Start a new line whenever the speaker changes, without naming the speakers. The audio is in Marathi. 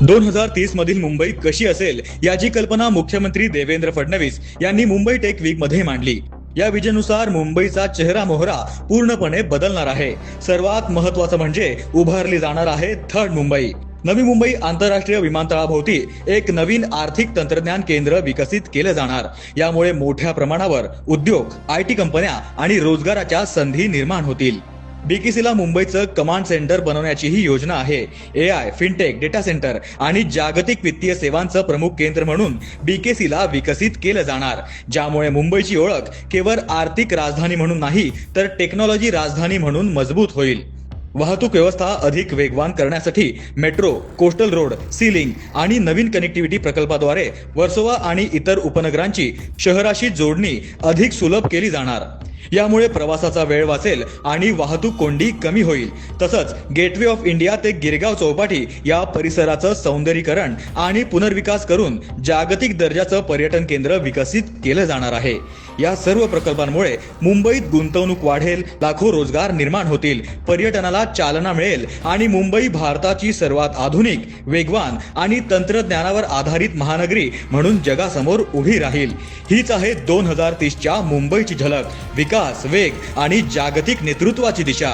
2030 मधील मुंबई कशी असेल याची कल्पना मुख्यमंत्री देवेंद्र फडणवीस यांनी मुंबई टेक वीक मध्ये मांडली। या विजनुसार मुंबईचा चेहरा मोहरा पूर्णपणे बदलणार आहे। सर्वात महत्त्वाचं म्हणजे उभारली जाणार आहे थर्ड मुंबई। नवी मुंबई आंतरराष्ट्रीय विमानतळाभोवती एक नवीन आर्थिक तंत्रज्ञान केंद्र विकसित केलं जाणार। यामुळे मोठ्या प्रमाणावर उद्योग, आयटी कंपन्या आणि रोजगाराच्या संधी निर्माण होतील। बीकेसीला मुंबईचं कमांड सेंटर बनवण्याची ही योजना आहे। एआय, फिनटेक, डेटा सेंटर आणि जागतिक वित्तीय सेवांचं प्रमुख केंद्र म्हणून बीकेसीला विकसित केलं जाणार, ज्यामुळे मुंबईची ओळख केवळ आर्थिक राजधानी म्हणून नाही तर टेक्नॉलॉजी राजधानी म्हणून मजबूत होईल। वाहतूक व्यवस्था अधिक वेगवान करण्यासाठी metro, coastal road, sea link आणि नवीन कनेक्टिव्हिटी प्रकल्पाद्वारे वर्सोवा आणि इतर उपनगरांची शहराशी जोडणी अधिक सुलभ केली जाणार। यामुळे प्रवासाचा वेळ वाचेल आणि वाहतूक कोंडी कमी होईल। तसंच गेटवे ऑफ इंडिया ते गिरगाव चौपाटी या परिसराचं सौंदर्यीकरण आणि पुनर्विकास करून जागतिक दर्जाचं पर्यटन केंद्र विकसित केलं जाणार आहे। या सर्व प्रकल्पांमुळे मुंबईत गुंतवणूक वाढेल, लाखो रोजगार निर्माण होतील, पर्यटनाला चालना मिळेल आणि मुंबई भारताची सर्वात आधुनिक, वेगवान आणि तंत्रज्ञानावर आधारित महानगरी म्हणून जगासमोर उभी राहील। हीच आहे 2030च्या मुंबईची झलक, विकास, वेग आणि जागतिक नेतृत्वाची दिशा।